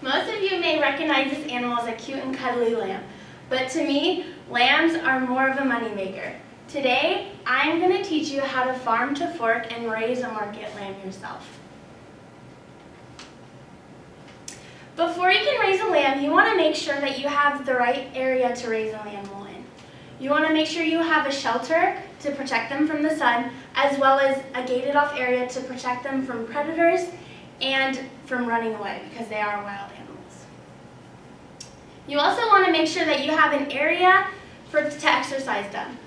Most of you may recognize this animal as a cute and cuddly lamb, but to me, lambs are more of a moneymaker. Today, I'm going to teach you how to farm to fork and raise a market lamb yourself. Before you can raise a lamb, you want to make sure that you have the right area to raise an animal in. You want to make sure you have a shelter to protect them from the sun, as well as a gated off area to protect them from predators and from running away, because they are wild animals. You also want to make sure that you have an area to exercise them.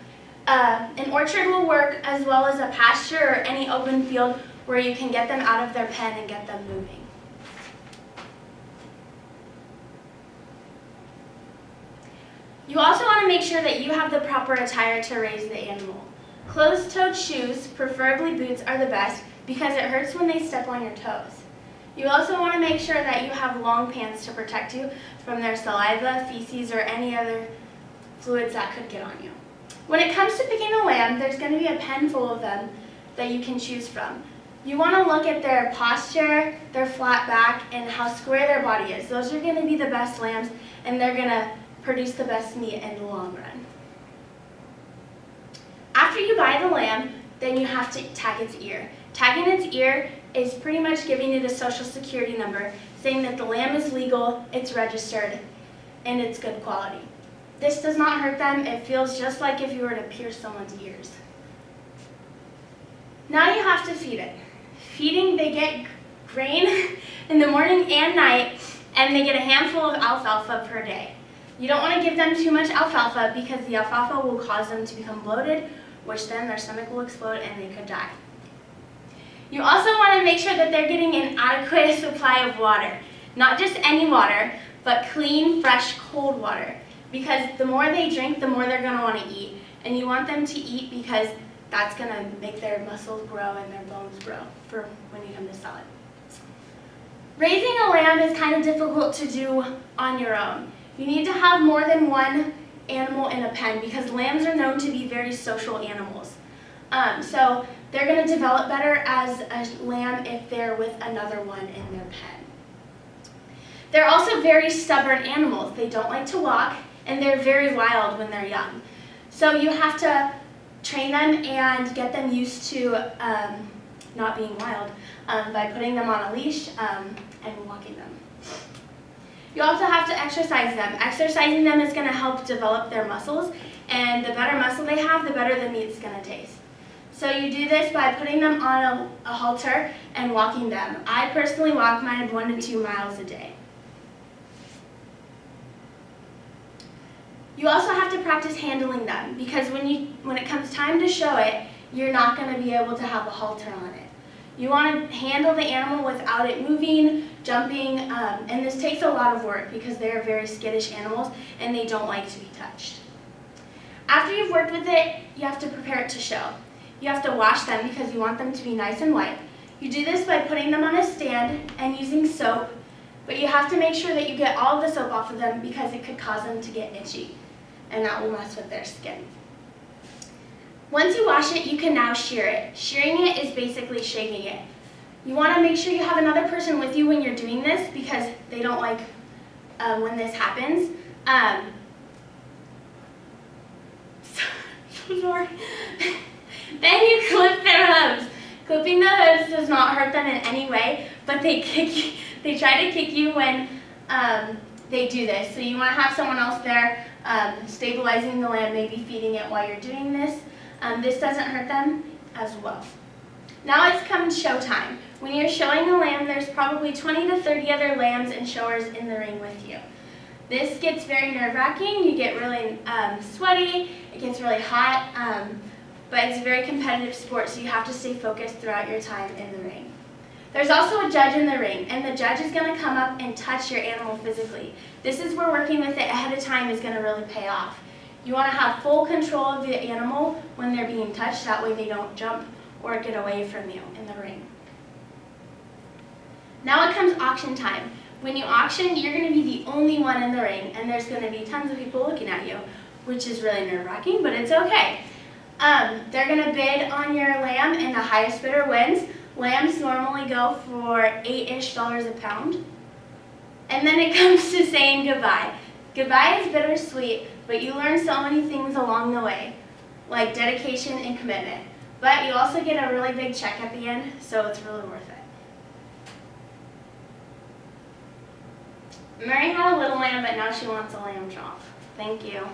An orchard will work, as well as a pasture or any open field where you can get them out of their pen and get them moving. You also want to make sure that you have the proper attire to raise the animal. Closed-toed shoes, preferably boots, are the best because it hurts when they step on your toes. You also want to make sure that you have long pants to protect you from their saliva, feces, or any other fluids that could get on you. When it comes to picking a lamb, there's going to be a pen full of them that you can choose from. You want to look at their posture, their flat back, and how square their body is. Those are going to be the best lambs, and they're going to produce the best meat in the long run. After you buy the lamb, then you have to tag its ear. Tagging its ear is pretty much giving it a social security number, saying that the lamb is legal, it's registered, and it's good quality. This does not hurt them. It feels just like if you were to pierce someone's ears. Now you have to feed it. Feeding, they get grain in the morning and night, and they get a handful of alfalfa per day. You don't want to give them too much alfalfa because the alfalfa will cause them to become bloated, which then their stomach will explode and they could die. You also want to make sure that they're getting an adequate supply of water. Not just any water, but clean, fresh, cold water. Because the more they drink, the more they're going to want to eat. And you want them to eat because that's going to make their muscles grow and their bones grow for when you come to sell it. Raising a lamb is kind of difficult to do on your own. You need to have more than one animal in a pen because lambs are known to be very social animals. So they're going to develop better as a lamb if they're with another one in their pen. They're also very stubborn animals. They don't like to walk, and they're very wild when they're young. So you have to train them and get them used to not being wild by putting them on a leash and walking them. You also have to exercise them. Exercising them is going to help develop their muscles, and the better muscle they have, the better the meat's going to taste. So you do this by putting them on a halter and walking them. I personally walk mine 1 to 2 miles a day. You also have to practice handling them because when it comes time to show it, you're not going to be able to have a halter on it. You want to handle the animal without it moving, jumping, and this takes a lot of work because they are very skittish animals and they don't like to be touched. After you've worked with it, you have to prepare it to show. You have to wash them because you want them to be nice and white. You do this by putting them on a stand and using soap, but you have to make sure that you get all of the soap off of them because it could cause them to get itchy, and that will mess with their skin. Once you wash it, you can now shear it. Shearing it is basically shaving it. You want to make sure you have another person with you when you're doing this because they don't like when this happens. So sorry. Then you clip their hooves. Clipping the hooves does not hurt them in any way, but they try to kick you when they do this. So you want to have someone else there stabilizing the lamb, maybe feeding it while you're doing this. This doesn't hurt them as well. Now it's come show time. When you're showing a lamb, there's probably 20 to 30 other lambs and showers in the ring with you. This gets very nerve-wracking. You get really sweaty, it gets really hot, but it's a very competitive sport, so you have to stay focused throughout your time in the ring. There's also a judge in the ring, and the judge is going to come up and touch your animal physically. This is where working with it ahead of time is going to really pay off. You want to have full control of the animal when they're being touched, that way they don't jump or get away from you in the ring. Now it comes auction time. When you auction, you're going to be the only one in the ring, and there's going to be tons of people looking at you, which is really nerve-wracking, but it's okay. They're going to bid on your lamb, and the highest bidder wins. Lambs normally go for $8-ish a pound. And then it comes to saying goodbye. Goodbye is bittersweet, but you learn so many things along the way, like dedication and commitment. But you also get a really big check at the end, so it's really worth it. Mary had a little lamb, but now she wants a lamb chop. Thank you.